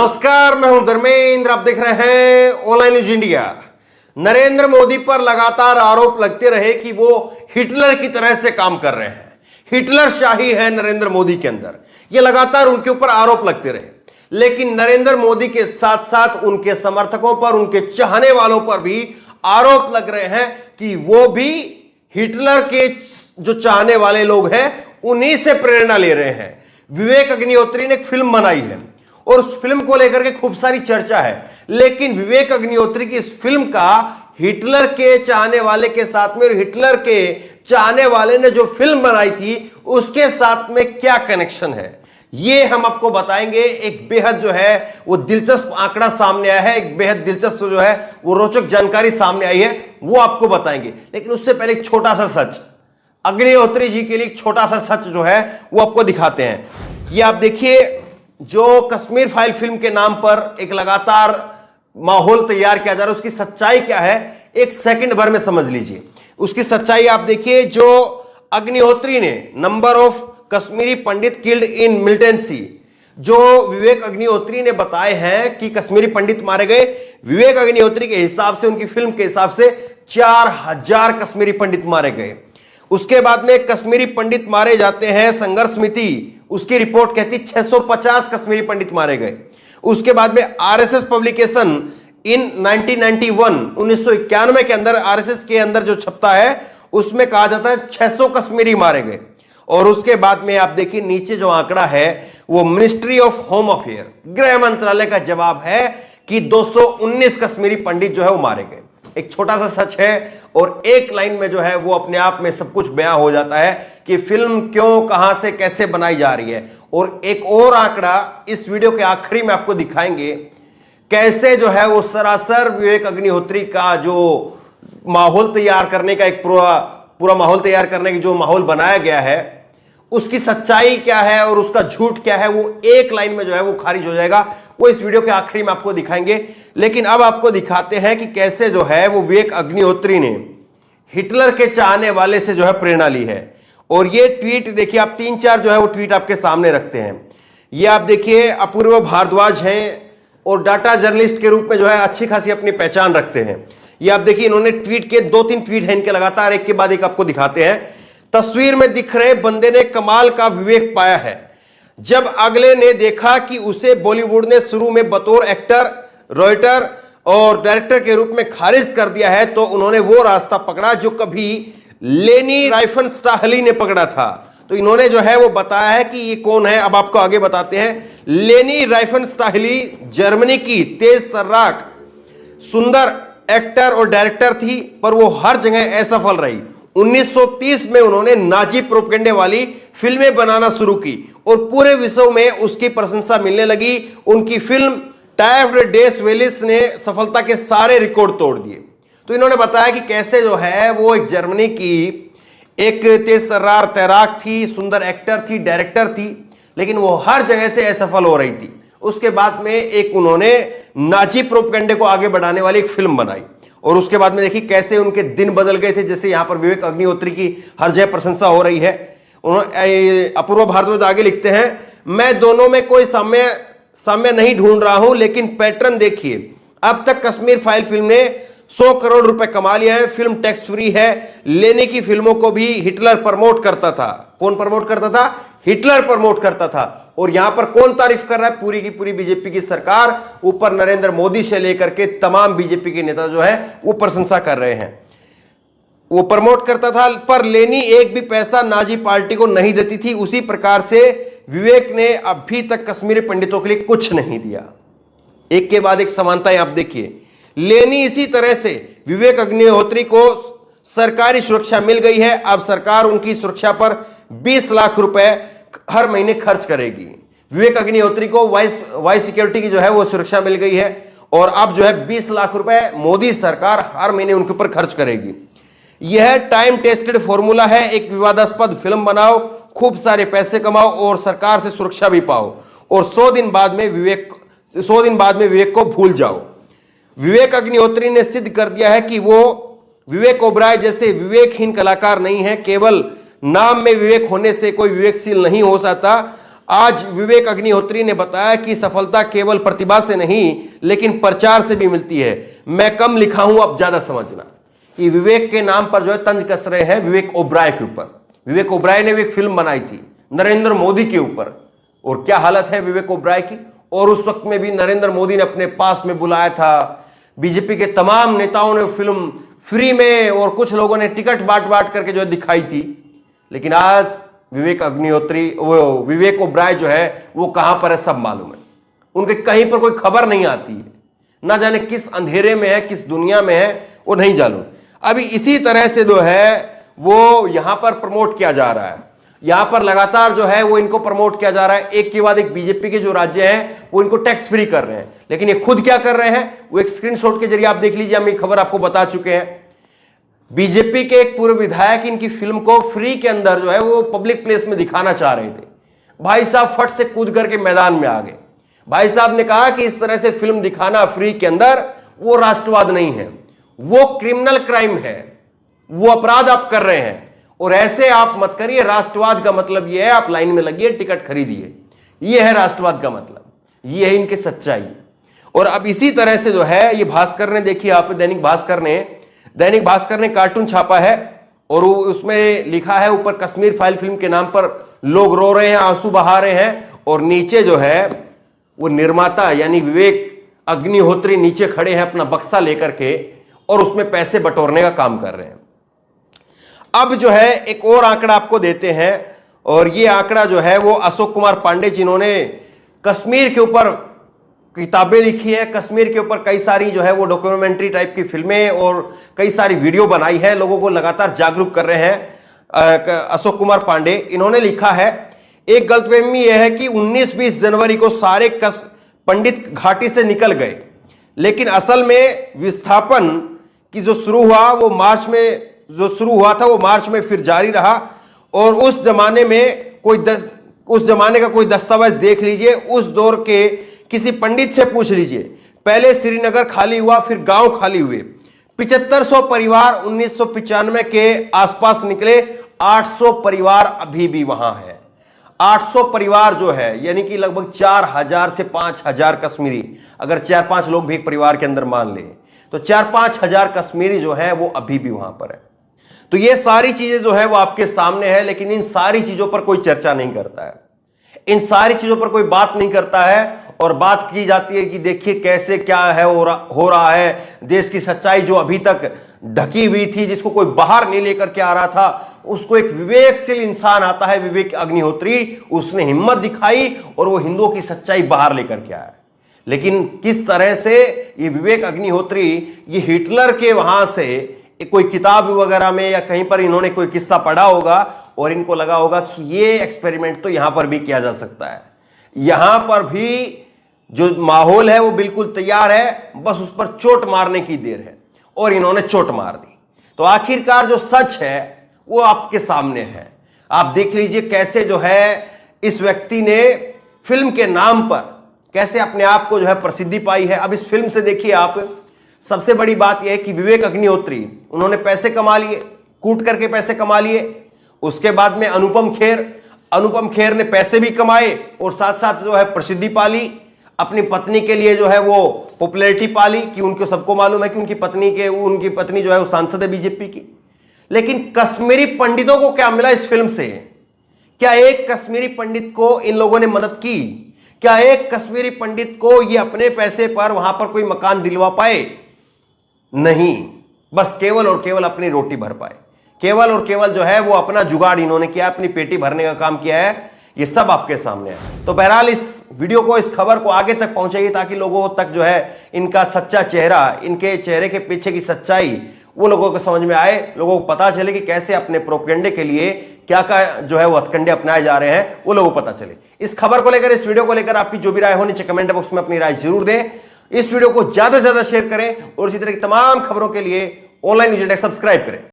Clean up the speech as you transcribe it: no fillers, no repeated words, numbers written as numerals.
नमस्कार, मैं हूं धर्मेंद्र। आप देख रहे हैं online news India. Narendra Modi पर लगातार आरोप लगते रहे कि वो हिटलर की तरह से काम कर रहे हैं, हिटलर शाही है नरेंद्र मोदी के अंदर। ये लगातार उनके ऊपर आरोप लगते रहे, लेकिन नरेंद्र मोदी के साथ साथ उनके समर्थकों पर, उनके चाहने वालों पर भी आरोप लग रहे हैं कि वो भी हिटलर के जो चाहने वाले लोग हैं उन्हीं से प्रेरणा ले रहे हैं। विवेक अग्निहोत्री ने एक फिल्म बनाई है और उस फिल्म को लेकर के खूब सारी चर्चा है, लेकिन विवेक अग्निहोत्री की इस फिल्म का हिटलर के चाहने वाले के साथ में, हिटलर के चाहने वाले ने जो फिल्म बनाई थी उसके साथ में क्या कनेक्शन है, ये हम आपको बताएंगे। एक बेहद जो है वो दिलचस्प आंकड़ा सामने आया है, एक बेहद दिलचस्प जो है वो रोचक जानकारी सामने आई है, वो आपको बताएंगे। लेकिन उससे पहले एक छोटा सा सच, अग्निहोत्री जी के लिए एक छोटा सा सच जो है वो आपको दिखाते हैं। ये आप देखिए, जो कश्मीर फाइल फिल्म के नाम पर एक लगातार माहौल तैयार किया जा रहा है, उसकी सच्चाई क्या है एक सेकंड भर में समझ लीजिए। उसकी सच्चाई आप देखिए, जो अग्निहोत्री ने number of Kashmiri Pandit killed in militancy, जो विवेक अग्निहोत्री ने बताए हैं कि कश्मीरी पंडित मारे गए, विवेक अग्निहोत्री के हिसाब से, उनकी फिल्म के हिसाब से 4000 कश्मीरी पंडित मारे गए। उसके बाद में कश्मीरी पंडित मारे जाते हैं, संघर्ष समिति उसकी रिपोर्ट कहती 650 कश्मीरी पंडित मारे गए। उसके बाद में आरएसएस पब्लिकेशन इन 1991 के अंदर आरएसएस के अंदर जो छपता है उसमें कहा जाता है 600 कश्मीरी मारे गए। और उसके बाद में आप देखिए नीचे जो आंकड़ा है वो मिनिस्ट्री ऑफ होम अफेयर, गृह मंत्रालय का जवाब है कि 219 कश्मीरी पंडित जो है वो मारे गए। एक छोटा सा सच है और एक लाइन में जो है वो अपने आप में सब कुछ बयां हो जाता है कि फिल्म क्यों, कहां से, कैसे बनाई जा रही है। और एक और आंकड़ा इस वीडियो के आखिरी में आपको दिखाएंगे, कैसे जो है वो सरासर विवेक अग्निहोत्री का जो माहौल तैयार करने का एक पूरा माहौल तैयार करने की जो माहौल बनाया गया है उसकी सच्चाई क्या है और उसका झूठ क्या है, वो एक लाइन में जो है वो खारिज हो जाएगा। वो इस वीडियो के आखिरी में आपको दिखाएंगे। लेकिन अब आपको दिखाते हैं कि कैसे जो है वो विवेक अग्निहोत्री ने हिटलर के चाहने वाले से जो है प्रेरणा ली है। और ये ट्वीट देखिए आप, 3-4 जो है वो ट्वीट आपके सामने रखते हैं। ये आप देखिए, अपूर्व भारद्वाज हैं और डाटा जर्नलिस्ट के रूप में जो है अच्छी खासी अपनी पहचान रखते हैं। ये आप देखिए, इन्होंने ट्वीट किए, 2-3 ट्वीट हैं इनके लगातार, एक के बाद एक आपको दिखाते हैं। तस्वीर में दिख रहे बंदे ने कमाल का विवेक पाया है। जब अगले ने देखा कि उसे बॉलीवुड ने शुरू में बतौर एक्टर, राइटर और डायरेक्टर के रूप में खारिज कर दिया है, तो उन्होंने वो रास्ता पकड़ा जो कभी लेनी राइफेनस्टाहली ने पकड़ा था। तो इन्होंने जो है वो बताया है कि ये कौन है, अब आपको आगे बताते हैं। लेनी राइफेनस्टाहली जर्मनी की तेज तर्राक सुंदर एक्टर और डायरेक्टर थी, पर वो हर जगह असफल रही। 1930 में उन्होंने नाजी प्रोपेगेंडे वाली फिल्में बनाना शुरू की और पूरे विश्व में उसकी प्रशंसा मिलने लगी। उनकी फिल्म टाइफ डेस वेलिस ने सफलता के सारे रिकॉर्ड तोड़ दिए। तो इन्होंने बताया कि कैसे जो है वो एक जर्मनी की एक तेज तर्रार तैराक थी, सुंदर एक्टर थी, डायरेक्टर थी, लेकिन वो हर जगह से असफल हो रही थी। उसके बाद में एक उन्होंने नाजी प्रोपेगेंडे को आगे बढ़ाने वाली एक फिल्म बनाई और उसके बाद में देखिए कैसे उनके दिन बदल गए थे। जैसे यहां पर विवेक अग्निहोत्री की हर जगह प्रशंसा हो रही है। उन्होंने, अपूर्व भारद्वाज आगे लिखते हैं, मैं दोनों में कोई साम्य नहीं ढूंढ रहा हूं, लेकिन पैटर्न देखिए। अब तक कश्मीर फाइल फिल्म ने 100 करोड़ रुपए कमा लिया है। फिल्म टैक्स फ्री है। लेने की फिल्मों को भी हिटलर प्रमोट करता था। कौन प्रमोट करता था? हिटलर प्रमोट करता था। और यहां पर कौन तारीफ कर रहा है? पूरी की पूरी बीजेपी की सरकार, ऊपर नरेंद्र मोदी से लेकर के तमाम बीजेपी के नेता जो है वो प्रशंसा कर रहे हैं। वो प्रमोट करता था, पर लेनी एक भी पैसा नाजी पार्टी को नहीं देती थी। उसी प्रकार से विवेक ने अभी तक कश्मीरी पंडितों के लिए कुछ नहीं दिया। एक के बाद एक समानताएं आप देखिए। लेनी इसी तरह से विवेक अग्निहोत्री को सरकारी सुरक्षा मिल गई है। अब सरकार उनकी सुरक्षा पर 20 लाख रुपए हर महीने खर्च करेगी। विवेक अग्निहोत्री को वाइस सिक्योरिटी की जो है वो सुरक्षा मिल गई है और अब जो है 20 लाख रुपए मोदी सरकार हर महीने उनके ऊपर खर्च करेगी। यह टाइम टेस्टेड फॉर्मूला है। एक विवादास्पद फिल्म बनाओ, खूब सारे पैसे कमाओ और सरकार से सुरक्षा भी पाओ और 100 दिन बाद में विवेक को भूल जाओ। विवेक अग्निहोत्री ने सिद्ध कर दिया है कि वो विवेक ओबराय जैसे विवेकहीन कलाकार नहीं है। केवल नाम में विवेक होने से कोई विवेकशील नहीं हो सकता। आज विवेक अग्निहोत्री ने बताया कि सफलता केवल प्रतिभा से नहीं लेकिन प्रचार से भी मिलती है। मैं कम लिखा हूं, अब ज्यादा समझना। कि विवेक के नाम पर जो है तंज कस रहे हैं विवेक ओबराय के ऊपर। विवेक ओबराय ने भी एक फिल्म बनाई थी नरेंद्र मोदी के ऊपर, और क्या हालत है विवेक ओबराय की। और उस वक्त में भी नरेंद्र मोदी ने अपने पास में बुलाया था, बीजेपी के तमाम नेताओं ने फिल्म फ्री में और कुछ लोगों ने टिकट बांट बांट करके जो है दिखाई थी। लेकिन आज विवेक अग्निहोत्री, वो विवेक ओबराय जो है वो कहां पर है सब मालूम है। उनके कहीं पर कोई खबर नहीं आती है, ना जाने किस अंधेरे में है, किस दुनिया में है, वो नहीं जानू। अभी इसी तरह से जो है वो यहां पर प्रमोट किया जा रहा है, यहां पर लगातार जो है वो इनको प्रमोट किया जा रहा है। एक के बाद एक बीजेपी के जो राज्य हैं वो इनको टैक्स फ्री कर रहे हैं। लेकिन ये खुद क्या कर रहे हैं वो एक स्क्रीनशॉट के जरिए आप देख लीजिए, हम ये खबर आपको बता चुके हैं। बीजेपी के एक पूर्व विधायक इनकी फिल्म को फ्री के अंदर जो है वो पब्लिक प्लेस में दिखाना चाह रहे थे। भाई साहब फट से कूद करके मैदान में आ गए। भाई साहब ने कहा कि इस तरह से फिल्म दिखाना फ्री के अंदर वो राष्ट्रवाद नहीं है, वो क्रिमिनल क्राइम है, वो अपराध आप कर रहे हैं और ऐसे आप मत करिए। राष्ट्रवाद का मतलब यह है आप लाइन में लगिए, टिकट खरीदिए, यह है राष्ट्रवाद का मतलब, यह है इनकी सच्चाई। और अब इसी तरह से जो है ये भास्कर ने, देखिए आप दैनिक भास्कर ने कार्टून छापा है और उसमें लिखा है ऊपर कश्मीर फाइल फिल्म के नाम पर लोग रो रहे हैं, आंसू बहा रहे हैं, और नीचे जो है वो निर्माता यानी विवेक अग्निहोत्री नीचे खड़े हैं अपना बक्सा लेकर के और उसमें पैसे बटोरने का काम कर रहे हैं। अब जो है एक और आंकड़ा आपको देते हैं, और ये आंकड़ा जो है वो अशोक कुमार पांडे जिन्होंने कश्मीर के ऊपर किताबें लिखी है, कश्मीर के ऊपर कई सारी जो है वो डॉक्यूमेंट्री टाइप की फिल्में और कई सारी वीडियो बनाई है, लोगों को लगातार जागरूक कर रहे हैं अशोक कुमार पांडे। इन्होंने लिखा है एक गलतफहमी यह है कि 19-20 जनवरी को सारे पंडित घाटी से निकल गए, लेकिन असल में विस्थापन की जो शुरू हुआ वो मार्च में, जो शुरू हुआ था वो मार्च में फिर जारी रहा। और उस जमाने का कोई दस्तावेज देख लीजिए, उस दौर के किसी पंडित से पूछ लीजिए। पहले श्रीनगर खाली हुआ, फिर गांव खाली हुए। 7500 परिवार 1995 के आसपास निकले, 800 परिवार अभी भी वहां है। 800 परिवार जो है यानी कि लगभग 4000 से 5000 कश्मीरी, अगर 4-5 लोग भी एक परिवार के अंदर मान ले तो 4-5 हजार कश्मीरी जो है वो अभी भी वहां पर है। तो ये सारी चीजें जो है वो आपके सामने है, लेकिन इन सारी चीजों पर कोई चर्चा नहीं करता है, इन सारी चीजों पर कोई बात नहीं करता है। और बात की जाती है कि देखिए कैसे क्या है हो रहा है, देश की सच्चाई जो अभी तक ढकी हुई थी, जिसको कोई बाहर नहीं लेकर के आ रहा था, उसको एक विवेकशील इंसान आता है विवेक अग्निहोत्री, उसने हिम्मत दिखाई और वो हिंदुओं की सच्चाई बाहर लेकर के आया। लेकिन किस तरह से ये विवेक अग्निहोत्री ये हिटलर के वहां से कोई किताब वगैरह में या कहीं पर इन्होंने कोई किस्सा पढ़ा होगा और इनको लगा होगा कि ये एक्सपेरिमेंट तो यहां पर भी किया जा सकता है, यहां पर भी जो माहौल है वो बिल्कुल तैयार है, बस उस पर चोट मारने की देर है, और इन्होंने चोट मार दी। तो आखिरकार जो सच है वो आपके सामने है। आप देख लीजिए कैसे जो है इस व्यक्ति ने फिल्म के नाम पर कैसे अपने आप को जो है प्रसिद्धि पाई है। अब इस फिल्म से देखिए आप, सबसे बड़ी बात यह है कि विवेक अग्निहोत्री उन्होंने पैसे कमा लिए, कूट करके पैसे कमा लिए। उसके बाद में अनुपम खेर ने पैसे भी कमाए और साथ साथ जो है प्रसिद्धि पाली, अपनी पत्नी के लिए जो है वो पॉपुलैरिटी पाली कि उनको सबको मालूम है कि उनकी पत्नी जो है वो सांसद है बीजेपी की। लेकिन कश्मीरी पंडितों को क्या मिला इस फिल्म से? क्या एक कश्मीरी पंडित को इन लोगों ने मदद की? क्या एक कश्मीरी पंडित को ये अपने पैसे पर वहां पर कोई मकान दिलवा पाए? नहीं, बस केवल और केवल अपनी रोटी भर पाए, केवल और केवल जो है वो अपना जुगाड़ इन्होंने किया, अपनी पेटी भरने का काम किया है। ये सब आपके सामने है। तो बहरहाल इस वीडियो को, इस खबर को आगे तक पहुंचाइए ताकि लोगों तक जो है इनका सच्चा चेहरा, इनके चेहरे के पीछे की सच्चाई वो लोगों को समझ में आए, लोगों को पता चले कि कैसे अपने प्रोपेगेंडे के लिए क्या क्या जो है वो हथकंडे अपनाए जा रहे हैं, वो लोगों को पता चले। इस खबर को लेकर, इस वीडियो को लेकर आपकी जो भी राय हो नीचे कमेंट बॉक्स में अपनी राय जरूर दें। इस वीडियो को ज्यादा से ज्यादा शेयर करें और इसी तरह की तमाम खबरों के लिए ऑनलाइन न्यूज़ डेस्क सब्सक्राइब करें।